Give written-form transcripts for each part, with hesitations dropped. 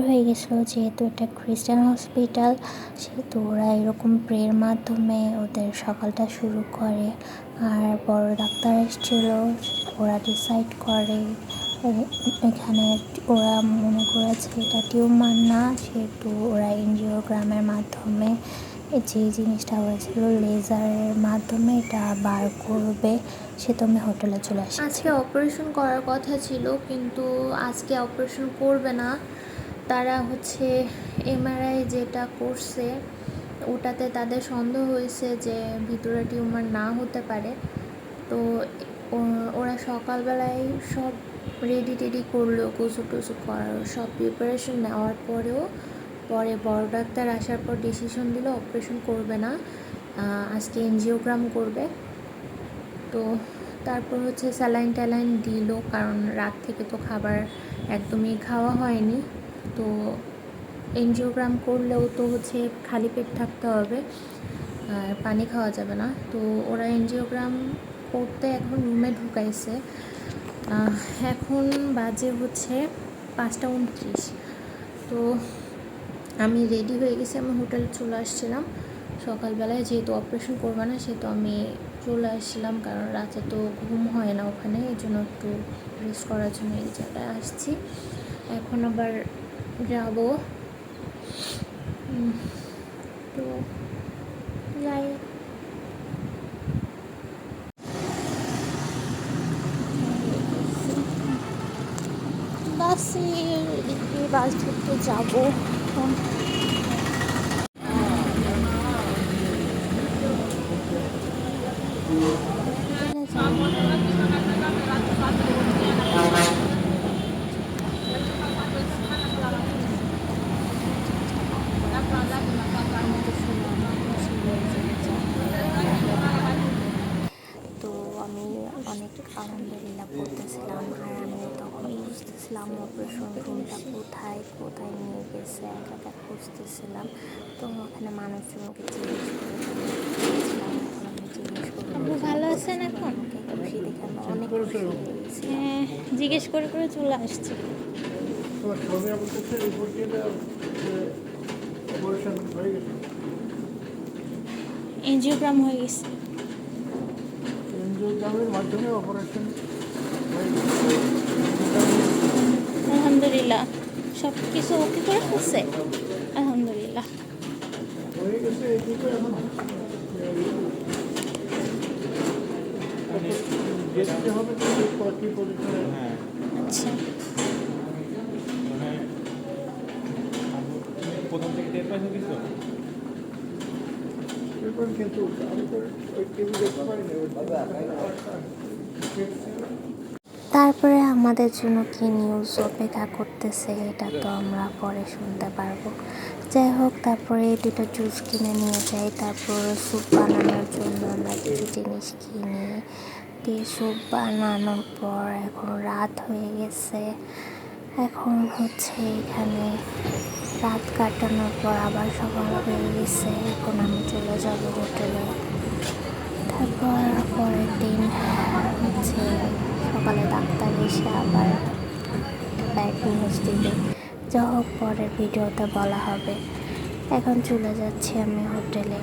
হয়ে গেছিলো, যেহেতু এটা খ্রিস্টান হসপিটাল, সেহেতু ওরা এরকম প্রের মাধ্যমে ওদের সকালটা শুরু করে। আর বড় ডাক্তার এসেছিল, ওরা ডিসাইড করে এখানে ওরা মনে করেছে এটা টিউমার না, সেহেতু ওরা এনজিওগ্রামের মাধ্যমে যে জিনিসটা হয়েছিল লেজারের মাধ্যমে এটা বার করবে। সে তো আমি হোটেলে চলে আসি। আজকে অপারেশন করার কথা ছিল, কিন্তু আজকে অপারেশন করবে না। তারা এমআরআই যেটা করছে ওটাতে তাদের সন্দেহ হয়েছে যে ভিতরে টিউমার না হতে পারে। তো ওরা সকালবেলায় সব রেডি করলো, গোসল টোসল করার সব প্রিপারেশন নেওয়ার পরেও পরে বড় ডাক্তার আসার পর ডিসিশন দিল অপারেশন করবে না, আজকে এনজিওগ্রাম করবে। তো তারপর স্যালাইন ট্যালাইন দিল, কারণ রাত থেকে তো খাবার একদমই খাওয়া হয়নি। তো এনজিওগ্রাম করলেও তো খালি পেট থাকতে হবে, আর পানি খাওয়া যাবে না। তো ওরা এনজিওগ্রাম করতে এখন রুমে ঢুকাইছে। এখন বাজে 5:29। তো আমি রেডি হয়ে গেছি, আমি হোটেলে চলে আসছিলাম সকালবেলায়। যেহেতু অপারেশন করবে না সেহেতু আমি চলে আসছিলাম, কারণ রাতে তো ঘুম হয় না ওখানে, এই জন্য একটু রেস্ট করার জন্য এই জায়গায় আসছি। এখন আবার যাব, তো যাই। বাস ধরতে যাবো। তো আমি অনেক আলহামদুলিল্লাহ বলতেছিলাম, আর আমি তখন বুঝতেছিলাম অপারেশন রুমটা কোথায় কোথায় নিয়ে গেছে, একা একা খুঁজতেছিলাম। তো ওখানে মানুষজনকে জিজ্ঞেস করেছিলাম, এখন আমি জিজ্ঞেস করবো ভালো আছেন এখন? খুশি দেখে আমি অনেক খুশি হয়ে গেছি। হ্যাঁ, জিজ্ঞেস করে চলে আসছি। এনজিওগ্রাম হয়ে গেছে। এনজিওগ্রামের মাধ্যমে অপারেশন আলহামদুলিল্লাহ, সব কিছু ওকে করে ফেলছে। আলহামদুলিল্লাহ। হয়ে গেছে। এইদিকে এখন যেতে হবে কি পজিশনে। আচ্ছা, প্রথম থেকে টের পাইছো কিছু? কিন্তু আমি তো ওই টিভি দেখতে পারি না। তারপরে আমাদের জন্য কি নিউজ অপেক্ষা করতেছে এটা তো আমরা পরে শুনতে পারবো। যাই হোক, তারপরে দুটো জুস কিনে নিয়ে যাই। তারপর স্যুপ বানানোর জন্য আমরা কিছু জিনিস কিনি, দিয়ে স্যুপ বানানোর পর এখন রাত হয়ে গেছে। এখন এখানে রাত কাটানোর পর আবার সকাল হয়ে গেছে। এখন আমি চলে যাব হোটেলে। তারপর পরের দিন সকালে ডাক্তার এসে আবার ব্যাড নিউজ দিবে। যা হোক, পরের ভিডিওতে বলা হবে। এখন চলে যাচ্ছি আমি হোটেলে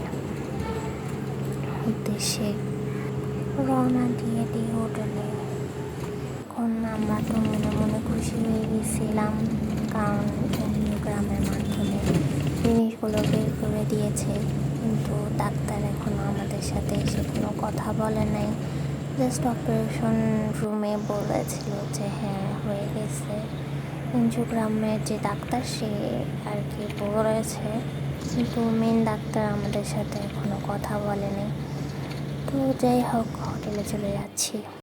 উদ্দেশ্যে, রওনা দিয়ে দিই হোটেলে। এখন আমরা তো মনে মনে খুশি হয়ে গেছিলাম, কারণ গ্রামের মাধ্যমে জিনিসগুলো বের করে দিয়েছে। কিন্তু ডাক্তার এখনও আমাদের সাথে এসে কোনো কথা বলে নাই, জাস্ট অপারেশন রুমে বলেছিল যে হ্যাঁ হয়ে গেছে। এনজিওগ্রামের যে ডাক্তার সে আর কি বলেছে, কিন্তু মেন ডাক্তার আমাদের সাথে এখনও কথা বলেনি। তো যাই হোক, হোটেলে চলে যাচ্ছি।